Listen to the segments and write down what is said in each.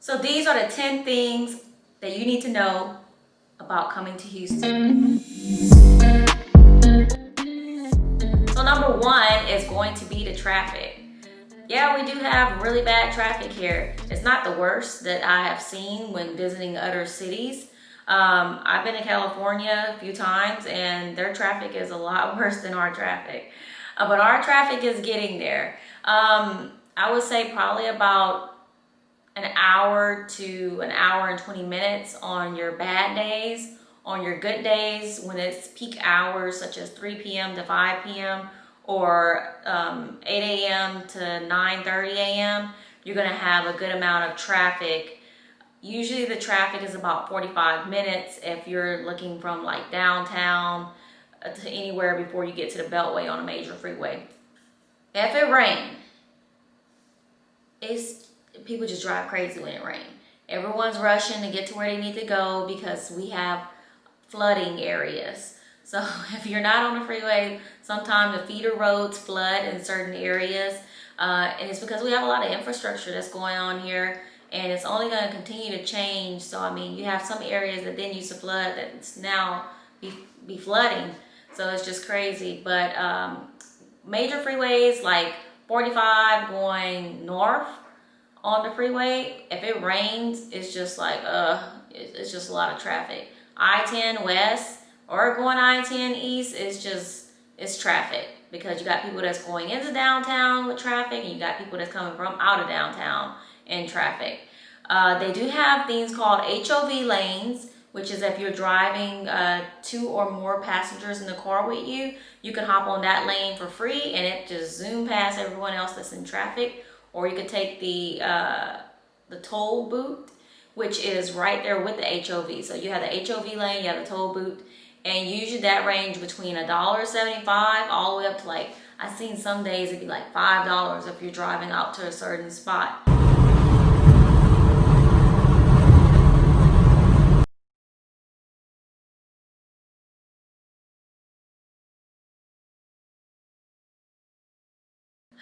So these are the 10 things that you need to know about coming to Houston. So number one is going to be the traffic. Yeah, we do have really bad traffic here. It's not the worst that I have seen when visiting other cities. I've been to California a few times and their traffic is a lot worse than our traffic. But our traffic is getting there. I would say probably about an hour to an hour and 20 minutes on your bad days. On your good days, when it's peak hours such as 3 p.m. to 5 p.m. or 8 a.m. to 9:30 a.m., you're going to have a good amount of traffic. Usually the traffic is about 45 minutes if you're looking from like downtown to anywhere before you get to the Beltway on a major freeway. If it rains, people just drive crazy when it rains. Everyone's rushing to get to where they need to go because we have flooding areas. So if you're not on the freeway, sometimes the feeder roads flood in certain areas. And it's because we have a lot of infrastructure that's going on here, and it's only going to continue to change. So I mean, you have some areas that didn't used to flood that's now be flooding. So it's just crazy. But major freeways like 45 going north on the freeway, if it rains, it's just like it's just a lot of traffic. I-10 west or going I-10 east it's traffic because you got people that's going into downtown with traffic and you got people that's coming from out of downtown in traffic. They do have things called HOV lanes, which is if you're driving 2 or more passengers in the car with you, you can hop on that lane for free and it just zoom past everyone else that's in traffic. Or you could take the toll booth, which is right there with the HOV. So you have the HOV lane, you have the toll booth, and usually that range between $1.75 all the way up to like, I've seen some days it'd be like $5 if you're driving out to a certain spot.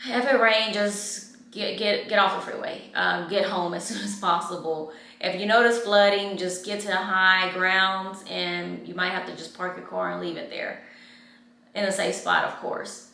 If it rains, just get off the freeway. Get home as soon as possible. If you notice flooding, just get to the high grounds, and you might have to just park your car and leave it there in a safe spot, of course.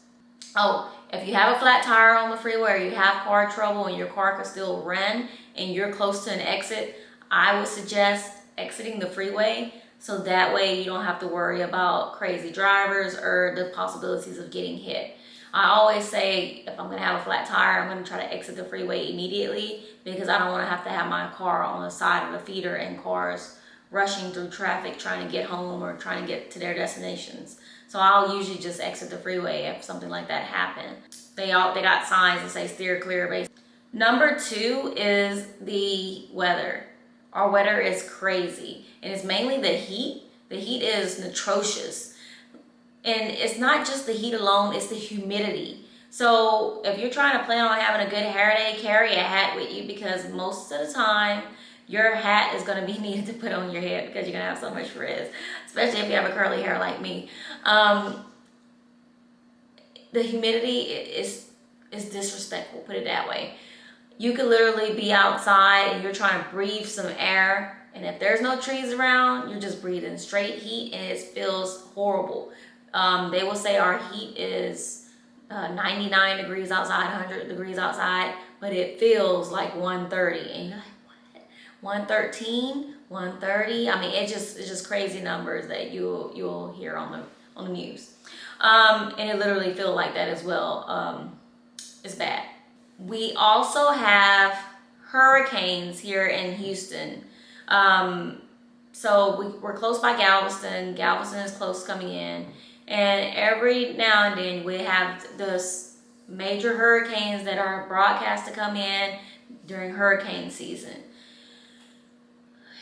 Oh, if you have a flat tire on the freeway or you have car trouble and your car can still run and you're close to an exit, I would suggest exiting the freeway so that way you don't have to worry about crazy drivers or the possibilities of getting hit. I always say if I'm going to have a flat tire, I'm going to try to exit the freeway immediately because I don't want to have my car on the side of the feeder and cars rushing through traffic trying to get home or trying to get to their destinations. So I'll usually just exit the freeway if something like that happened. They got signs that say steer clear. Basically. Number 2 is the weather. Our weather is crazy, and it's mainly the heat. The heat is atrocious. And it's not just the heat alone, it's the humidity. So if you're trying to plan on having a good hair day, carry a hat with you because most of the time your hat is going to be needed to put on your head because you're going to have so much frizz, especially if you have a curly hair like me. The humidity is disrespectful, put it that way. You could literally be outside and you're trying to breathe some air, and if there's no trees around, you're just breathing straight heat and it feels horrible. They will say our heat is 99 degrees outside, 100 degrees outside, but it feels like 130. And you're like, what? 113, 130? I mean, it's just crazy numbers that you'll hear on the news. And it literally feels like that as well. It's bad. We also have hurricanes here in Houston. So we're close by Galveston. Galveston is close coming in. And every now and then we have those major hurricanes that are broadcast to come in during hurricane season.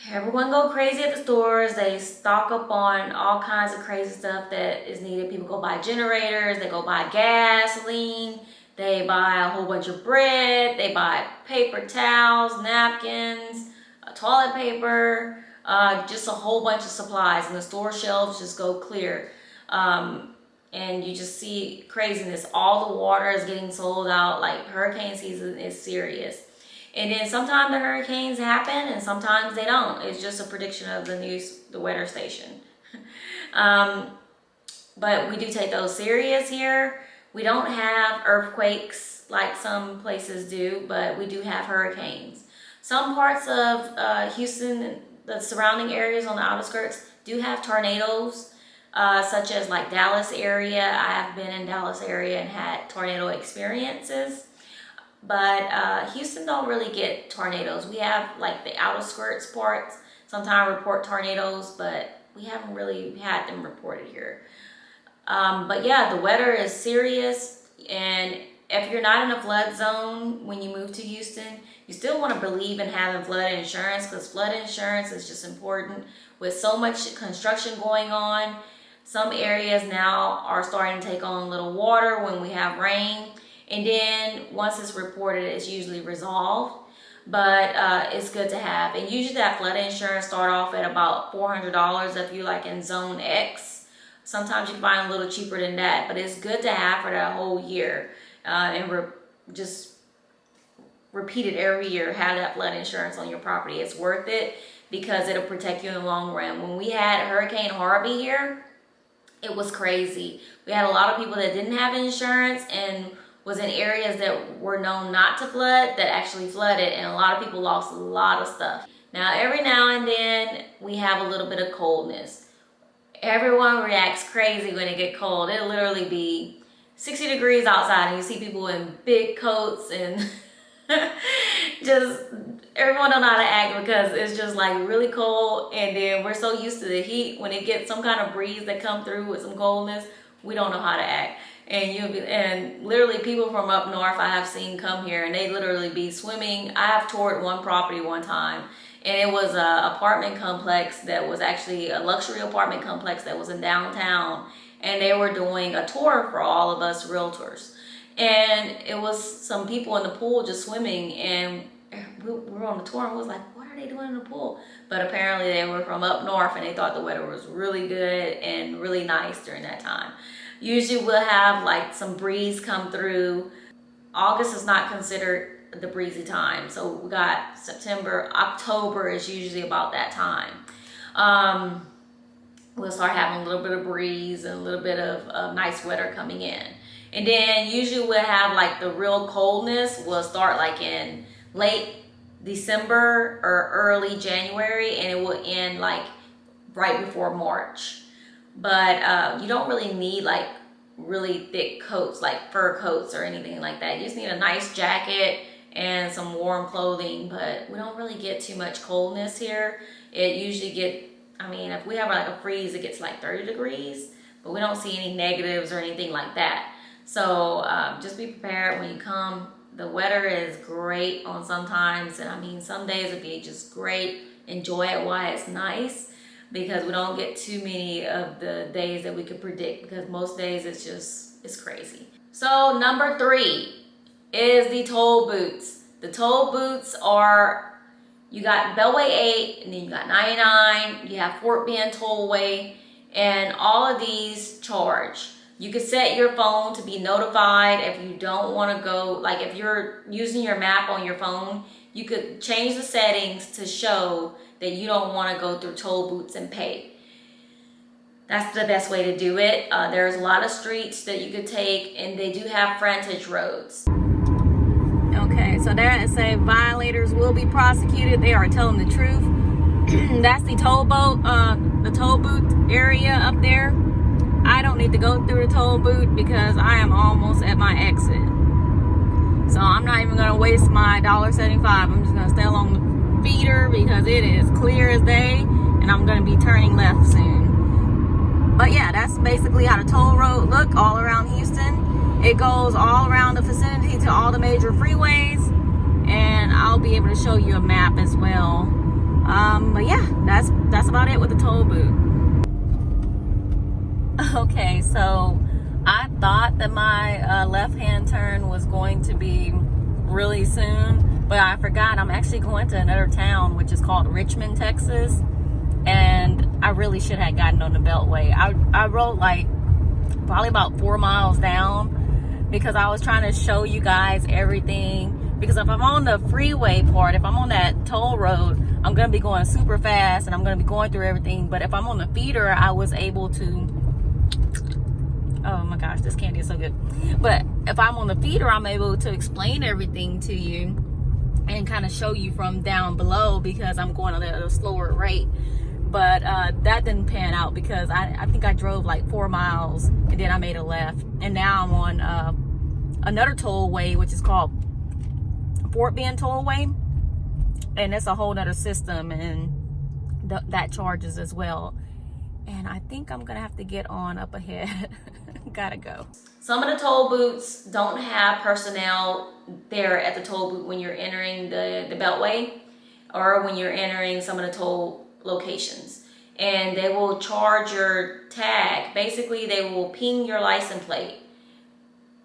Everyone go crazy at the stores. They stock up on all kinds of crazy stuff that is needed. People go buy generators. They go buy gasoline. They buy a whole bunch of bread. They buy paper towels, napkins, toilet paper, just a whole bunch of supplies. And the store shelves just go clear. And you just see craziness. All the water is getting sold out. Like, hurricane season is serious. And then sometimes the hurricanes happen and sometimes they don't. It's just a prediction of the weather station. But we do take those serious here. We don't have earthquakes like some places do, but we do have hurricanes. Some parts of Houston, the surrounding areas on the outskirts, do have tornadoes, such as like Dallas area. I have been in Dallas area and had tornado experiences. But Houston don't really get tornadoes. We have like the outskirts parts sometimes report tornadoes, but we haven't really had them reported here. But yeah, the weather is serious, and if you're not in a flood zone when you move to Houston, you still want to believe in having flood insurance, because flood insurance is just important. With so much construction going on, some areas now are starting to take on little water when we have rain. And then once it's reported, it's usually resolved. But it's good to have. And usually that flood insurance start off at about $400 if you like in zone X. Sometimes you can find a little cheaper than that, but it's good to have for that whole year. Just repeat it every year. Have that flood insurance on your property. It's worth it because it'll protect you in the long run. When we had Hurricane Harvey here, it was crazy. We had a lot of people that didn't have insurance and was in areas that were known not to flood that actually flooded, and a lot of people lost a lot of stuff. Now, every now and then we have a little bit of coldness. Everyone reacts crazy when it gets cold. It'll literally be 60 degrees outside and you see people in big coats and just everyone don't know how to act because it's just like really cold, and then we're so used to the heat. When it gets some kind of breeze that come through with some coldness, we don't know how to act. And literally people from up north I have seen come here and they literally be swimming. I have toured one property one time, and it was a apartment complex that was actually a luxury apartment complex that was in downtown, and they were doing a tour for all of us realtors. And it was some people in the pool just swimming, and we were on the tour and was like, what are they doing in the pool? But apparently they were from up north and they thought the weather was really good and really nice during that time. Usually we'll have like some breeze come through. August is not considered the breezy time. So we got September, October is usually about that time. We'll start having a little bit of breeze and a little bit of nice weather coming in. And then usually we'll have like the real coldness will start like in late December or early January, and it will end like right before March. But you don't really need like really thick coats like fur coats or anything like that. You just need a nice jacket and some warm clothing, but we don't really get too much coldness here. It usually if we have like a freeze, it gets like 30 degrees, but we don't see any negatives or anything like that. So just be prepared when you come. The weather is great on sometimes, and some days it'll be just great. Enjoy it while it's nice, because we don't get too many of the days that we could predict, because most days it's crazy. So number 3 is the toll booths. The toll booths are, you got Beltway 8, and then you got 99, you have Fort Bend Tollway, and all of these charge. You could set your phone to be notified if you don't want to go, like if you're using your map on your phone, you could change the settings to show that you don't want to go through toll booths and pay. That's the best way to do it. There's a lot of streets that you could take, and they do have frontage roads. Okay, so there it say violators will be prosecuted. They are telling the truth. That's the toll booth area up there. I don't need to go through the toll booth because I am almost at my exit. So I'm not even going to waste my $1.75. I'm just going to stay along the feeder because it is clear as day, and I'm going to be turning left soon. But yeah, that's basically how the toll road look all around Houston. It goes all around the vicinity to all the major freeways, and I'll be able to show you a map as well. But yeah, that's about it with the toll booth. Okay, so I thought that my left-hand turn was going to be really soon, but I forgot I'm actually going to another town, which is called Richmond, Texas, and I really should have gotten on the Beltway. I rode like probably about 4 miles down because I was trying to show you guys everything Because if I'm on the freeway part, if I'm on that toll road, I'm going to be going super fast and I'm going to be going through everything. But if I'm on the feeder, I was able to, oh my gosh, this candy is so good. But if I'm on the feeder, I'm able to explain everything to you and kind of show you from down below, because I'm going at a slower rate. But that didn't pan out, because I think I drove like 4 miles and then I made a left. And now I'm on another tollway, which is called Fort Bend Tollway. And it's a whole nother system, and that charges as well. And I think I'm gonna have to get on up ahead. Gotta go. Some of the toll booths don't have personnel there at the toll booth when you're entering the beltway, or when you're entering some of the toll locations. And they will charge your tag. Basically, they will ping your license plate.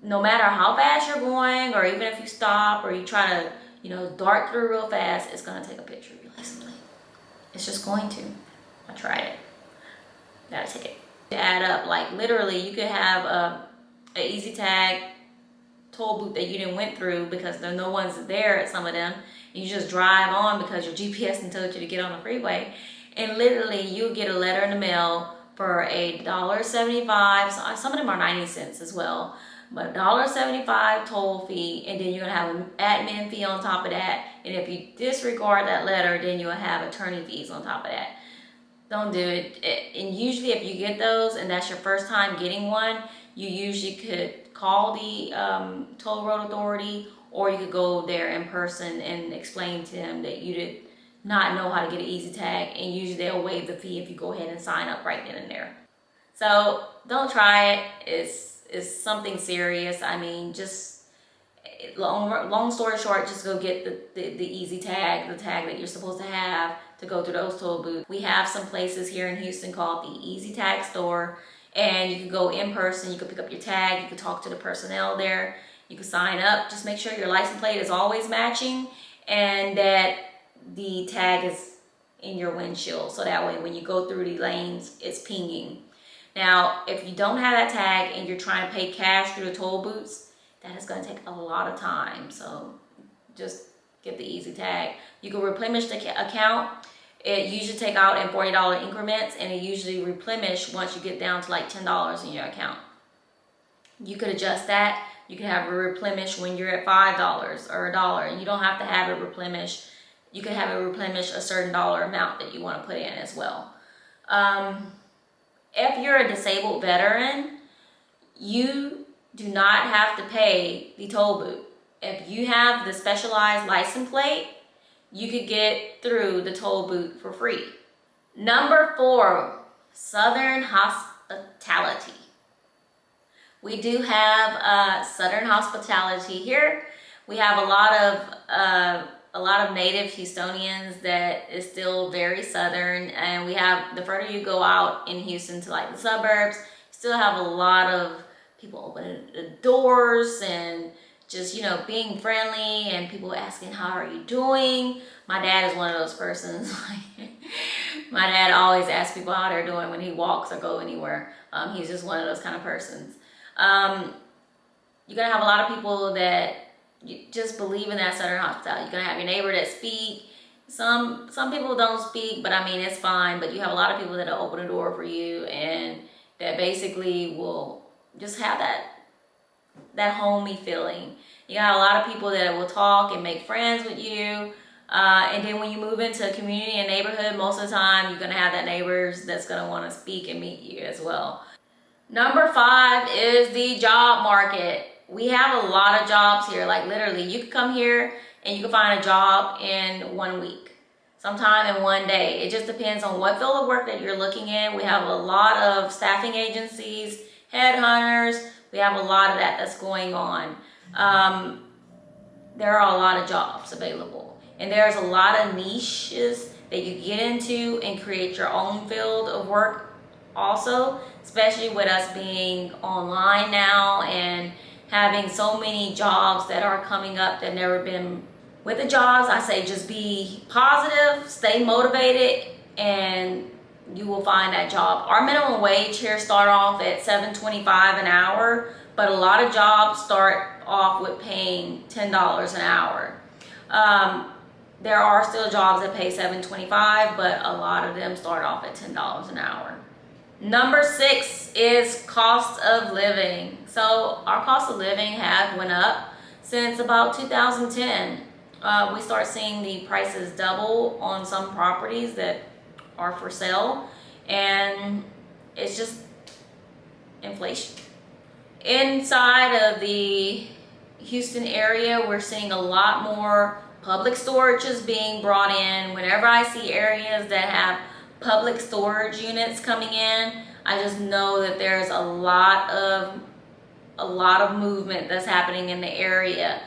No matter how fast you're going, or even if you stop or you try to, dart through real fast, it's gonna take a picture of your license plate. It's just going to. I tried it. Got a ticket. To add up, like literally, you could have a easy tag toll booth that you didn't went through because no one's there at some of them. And you just drive on because your GPS told you to get on the freeway, and literally you get a letter in the mail for $1.75. Some of them are 90 cents as well. But $1.75 toll fee, and then you're gonna have an admin fee on top of that. And if you disregard that letter, then you'll have attorney fees on top of that. Don't do it. And usually, if you get those, and that's your first time getting one, you usually could call the toll road authority, or you could go there in person and explain to them that you did not know how to get an easy tag, and usually they'll waive the fee if you go ahead and sign up right then and there. So don't try it. It's something serious. I mean, just long story short, just go get the easy tag, the tag that you're supposed to have to go through those toll booths. We have some places here in Houston called the Easy Tag Store, and you can go in person, you can pick up your tag, you can talk to the personnel there, you can sign up. Just make sure your license plate is always matching and that the tag is in your windshield, so that way when you go through the lanes, it's pinging. Now, if you don't have that tag and you're trying to pay cash through the toll booths, that is going to take a lot of time. So just get the easy tag. You can replenish the account. It usually take out in $40 increments, and it usually replenish once you get down to like $10 in your account. You could adjust that. You can have it replenish when you're at $5 or $1, and you don't have to have it replenish. You can have it replenish a certain dollar amount that you want to put in as well. If you're a disabled veteran, you do not have to pay the toll booth. If you have the specialized license plate, you could get through the toll booth for free. Number 4, Southern hospitality. We do have Southern hospitality here. We have a lot of native Houstonians that is still very Southern, and we have, the further you go out in Houston to like the suburbs, still have a lot of people opening the doors and just, being friendly, and people asking, how are you doing? My dad is one of those persons. My dad always asks people how they're doing when he walks or go anywhere. He's just one of those kind of persons. You're gonna have a lot of people that you just believe in that Southern hospitality. You're gonna have your neighbor that speak. Some people don't speak, but I mean, it's fine. But you have a lot of people that will open the door for you, and that basically will just have that homey feeling. You got a lot of people that will talk and make friends with you. And then when you move into a community and neighborhood, most of the time you're gonna have that neighbors that's gonna wanna speak and meet you as well. Number 5 is the job market. We have a lot of jobs here. Like literally, you can come here and you can find a job in 1 week, sometime in 1 day. It just depends on what field of work that you're looking in. We have a lot of staffing agencies, headhunters. We have a lot of that's going on. There are a lot of jobs available, and there's a lot of niches that you get into and create your own field of work also, especially with us being online now and having so many jobs that are coming up that never been. With the jobs, I say just be positive, stay motivated, and you will find that job. Our minimum wage here start off at $7.25 an hour, but a lot of jobs start off with paying $10 an hour. There are still jobs that pay $7.25, but a lot of them start off at $10 an hour. Number 6 is cost of living. So our cost of living have went up since about 2010. We start seeing the prices double on some properties that are for sale, and it's just inflation. Inside of the Houston area, we're seeing a lot more public storages being brought in. Whenever I see areas that have public storage units coming in, I just know that there's a lot of movement that's happening in the area.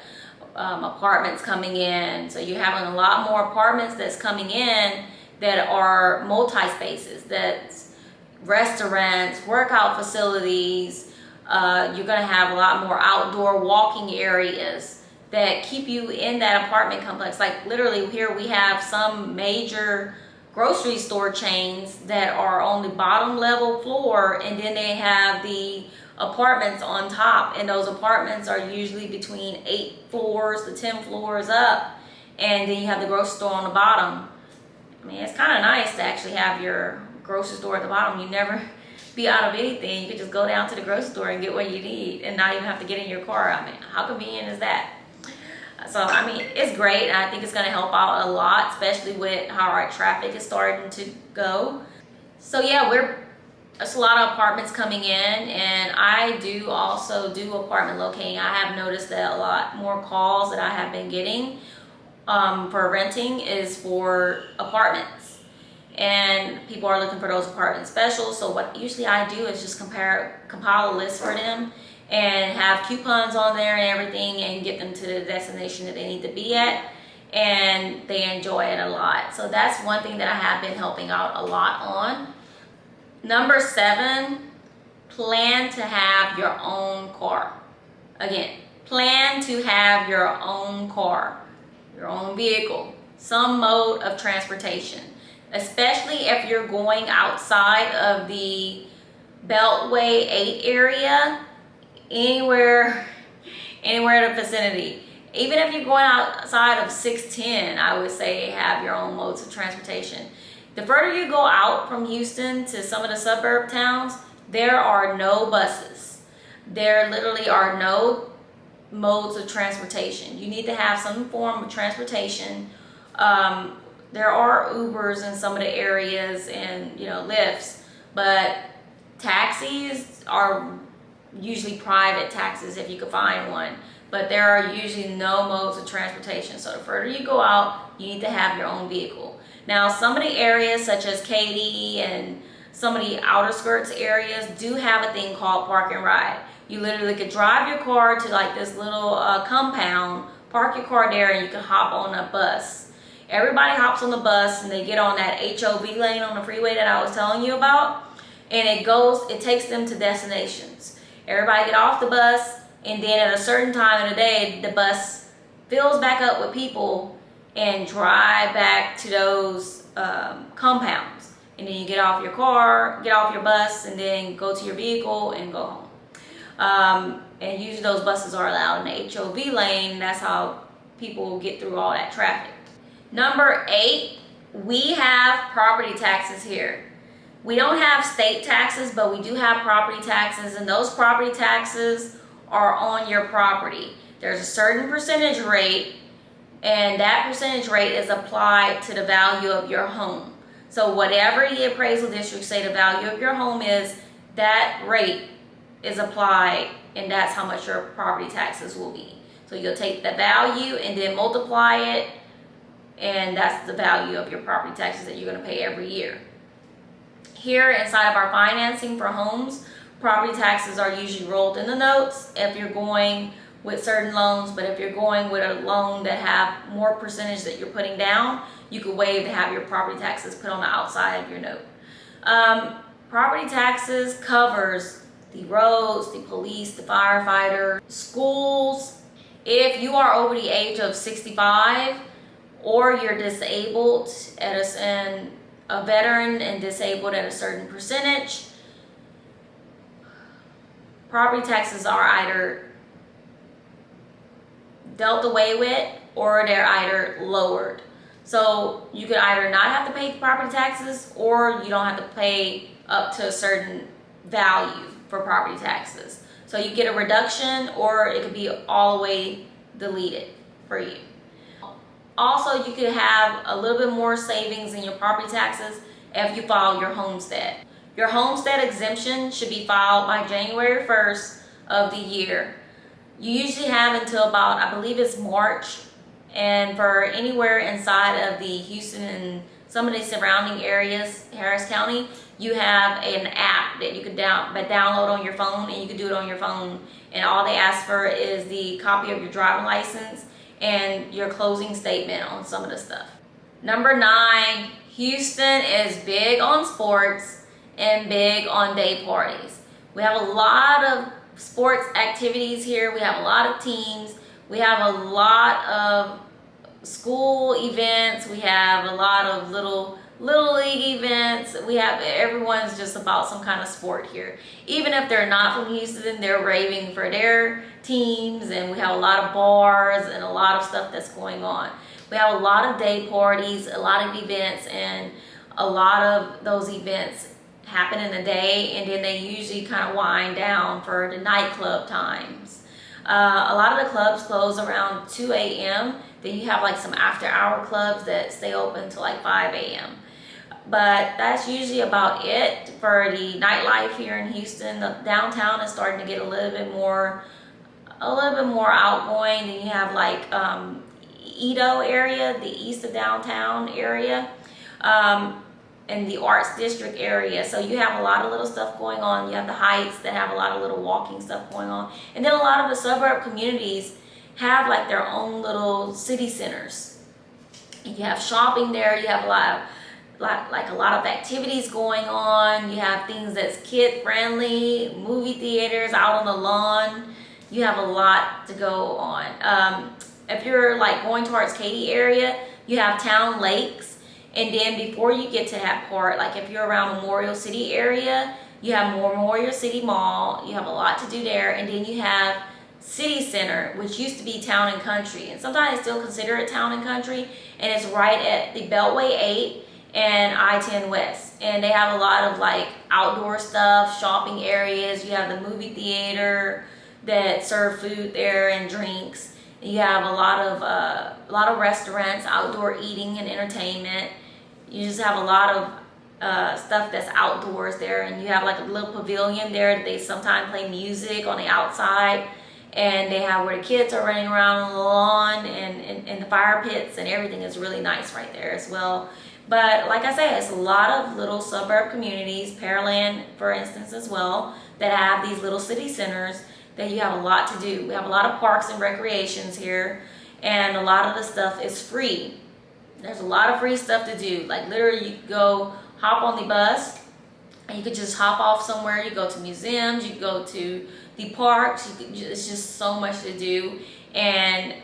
Apartments coming in, so you're having a lot more apartments that's coming in that are multi-spaces, that's restaurants, workout facilities. You're gonna have a lot more outdoor walking areas that keep you in that apartment complex. Like literally here we have some major grocery store chains that are on the bottom level floor, and then they have the apartments on top, and those apartments are usually between 8 floors to 10 floors up, and then you have the grocery store on the bottom. I mean, it's kind of nice to actually have your grocery store at the bottom. You never be out of anything. You can just go down to the grocery store and get what you need and not even have to get in your car. I mean, how convenient is that? So, I mean, it's great, and I think it's going to help out a lot, especially with how our traffic is starting to go. So, yeah, there's a lot of apartments coming in, and I do also do apartment locating. I have noticed that a lot more calls that I have been getting for renting is for apartments, and people are looking for those apartment specials. So what usually I do is just compile a list for them and have coupons on there and everything, and get them to the destination that they need to be at, and they enjoy it a lot. So that's one thing that I have been helping out a lot on. Number 7, plan to have your own car. Again, plan to have your own car, your own vehicle, some mode of transportation, especially if you're going outside of the Beltway 8 area, anywhere in the vicinity. Even if you're going outside of 610, I would say have your own modes of transportation. The further you go out from Houston to some of the suburb towns, there are no buses. There literally are no modes of transportation. You need to have some form of transportation. There are Ubers in some of the areas and Lyfts, but taxis are usually private taxis if you could find one. But there are usually no modes of transportation. So the further you go out, you need to have your own vehicle. Now, some of the areas such as Katy and some of the outer skirts areas do have a thing called park and ride. You literally could drive your car to like this little compound, park your car there, and you can hop on a bus. Everybody hops on the bus and they get on that HOV lane on the freeway that I was telling you about, and it takes them to destinations. Everybody get off the bus, and then at a certain time of the day, the bus fills back up with people and drive back to those compounds. And then you get off your car, get off your bus, and then go to your vehicle and go home. And usually those buses are allowed in the HOV lane. That's how people get through all that traffic. Number 8, we have property taxes here. We don't have state taxes, but we do have property taxes, and those property taxes are on your property. There's a certain percentage rate, and that percentage rate is applied to the value of your home. So whatever the appraisal districts say the value of your home is, that rate is applied, and that's how much your property taxes will be. So you'll take the value and then multiply it, and that's the value of your property taxes that you're going to pay every year. Here inside of our financing for homes, property taxes are usually rolled in the notes if you're going with certain loans, but if you're going with a loan that have more percentage that you're putting down, you could waive to have your property taxes put on the outside of your note. Property taxes covers the roads, the police, the firefighters, schools. If you are over the age of 65 or you're disabled and a veteran and disabled at a certain percentage, property taxes are either dealt away with, or they're either lowered. So you could either not have to pay property taxes, or you don't have to pay up to a certain value for property taxes. So you get a reduction, or it could be all the way deleted for you. Also, you could have a little bit more savings in your property taxes if you file your homestead. Your homestead exemption should be filed by January 1st of the year. You usually have until about, I believe it's March, and for anywhere inside of the Houston and some of the surrounding areas, Harris County, you have an app that you could download on your phone, and you can do it on your phone. And all they ask for is the copy of your driving license and your closing statement on some of the stuff. Number 9, Houston is big on sports and big on day parties. We have a lot of sports activities here. We have a lot of teams. We have a lot of school events. We have a lot of little league events. We have, everyone's just about some kind of sport here. Even if they're not from Houston, they're raving for their teams, and we have a lot of bars and a lot of stuff that's going on. We have a lot of day parties, a lot of events, and a lot of those events happen in the day, and then they usually kind of wind down for the nightclub times. A lot of the clubs close around 2 a.m. Then you have like some after hour clubs that stay open till like 5 a.m. But that's usually about it for the nightlife here in Houston. The downtown is starting to get a little bit more outgoing. Then you have like Edo area, the east of downtown area, and the Arts District area. So you have a lot of little stuff going on. You have the Heights that have a lot of little walking stuff going on. And then a lot of the suburb communities have like their own little city centers. And you have shopping there. You have a lot of activities going on. You have things that's kid friendly, movie theaters out on the lawn. You have a lot to go on. If you're like going towards Katy area, you have town lakes. And then before you get to that part, like if you're around Memorial City area, you have Memorial City Mall. You have a lot to do there. And then you have City Center, which used to be Town and Country. And sometimes I still consider it Town and Country. And it's right at the Beltway 8 and I-10 West. And they have a lot of like outdoor stuff, shopping areas. You have the movie theater that serve food there and drinks. You have a lot of restaurants, outdoor eating and entertainment. You just have a lot of stuff that's outdoors there, and you have like a little pavilion there that they sometimes play music on the outside, and they have where the kids are running around on the lawn and the fire pits, and everything is really nice right there as well. But like I said, it's a lot of little suburb communities, Pearland for instance as well, that have these little city centers that you have a lot to do. We have a lot of parks and recreations here, and a lot of the stuff is free. There's a lot of free stuff to do. Like literally you could go hop on the bus and you could just hop off somewhere. You go to museums, you go to the parks, it's just so much to do. And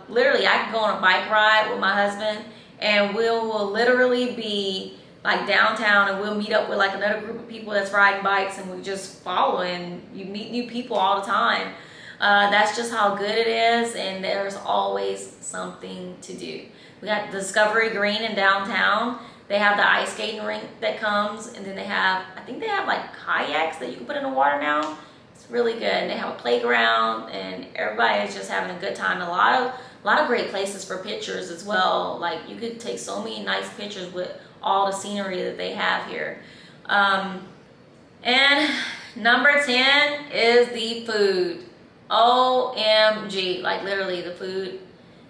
literally I could go on a bike ride with my husband, and we'll literally be like downtown, and we'll meet up with like another group of people that's riding bikes, and we just follow, and you meet new people all the time. That's just how good it is, and there's always something to do. We got Discovery Green in downtown. They have the ice skating rink that comes, and then I think they have like kayaks that you can put in the water now. It's really good. And they have a playground, and everybody is just having a good time. A lot of great places for pictures as well. Like you could take so many nice pictures with all the scenery that they have here. And number 10 is the food. OMG, like literally the food.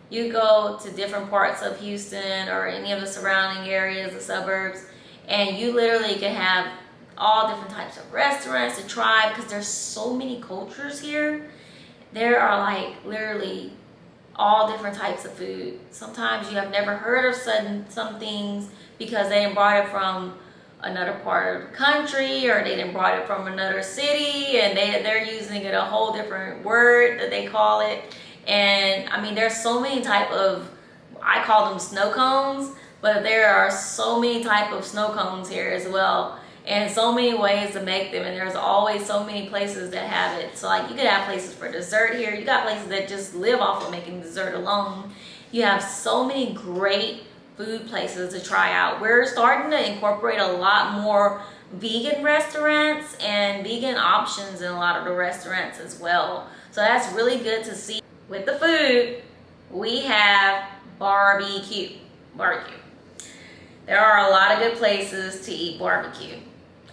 You go to different parts of Houston or any of the surrounding areas, the suburbs, and you literally can have all different types of restaurants to try, because there's so many cultures here. There are like literally all different types of food. Sometimes you have never heard of some things because they didn't brought it from another part of the country, or they didn't brought it from another city, and they're using it a whole different word that they call it. And I mean, there's so many type of, I call them snow cones, but there are so many type of snow cones here as well. and so many ways to make them, and there's always so many places that have it. So like you could have places for dessert here. You got places that just live off of making dessert alone. You have so many great food places to try out. We're starting to incorporate a lot more vegan restaurants and vegan options in a lot of the restaurants as well. So that's really good to see. With the food, we have barbecue. There are a lot of good places to eat barbecue.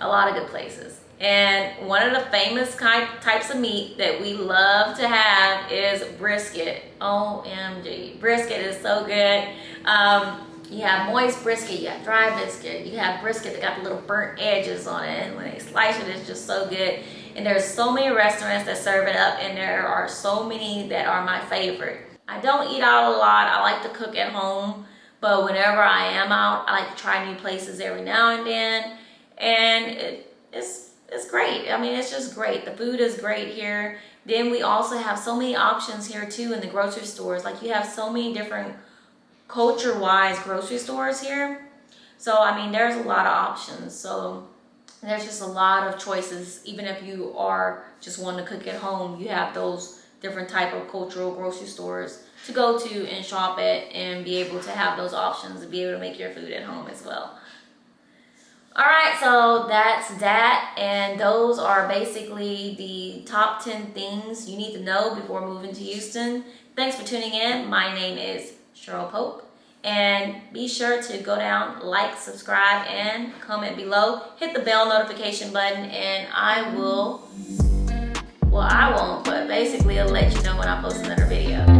A lot of good places. And one of the famous types of meat that we love to have is brisket. OMG. Brisket is so good. You have moist brisket, you have dry brisket, you have brisket that got the little burnt edges on it, and when they slice it, it's just so good. And there's so many restaurants that serve it up, and there are so many that are my favorite. I don't eat out a lot. I like to cook at home, but whenever I am out, I like to try new places every now and then, and it's great. I mean, it's just great. The food is great here. Then we also have so many options here too in the grocery stores. Like you have so many different culture-wise grocery stores here. So I mean, there's a lot of options. So there's just a lot of choices. Even if you are just wanting to cook at home, you have those different type of cultural grocery stores to go to and shop at and be able to have those options and be able to make your food at home as well. All right, so that's that, and those are basically the top 10 things you need to know before moving to Houston. Thanks for tuning in. My name is Cheryl Pope, and be sure to go down, like, subscribe, and comment below. Hit the bell notification button, and I won't, but basically it'll let you know when I post another video.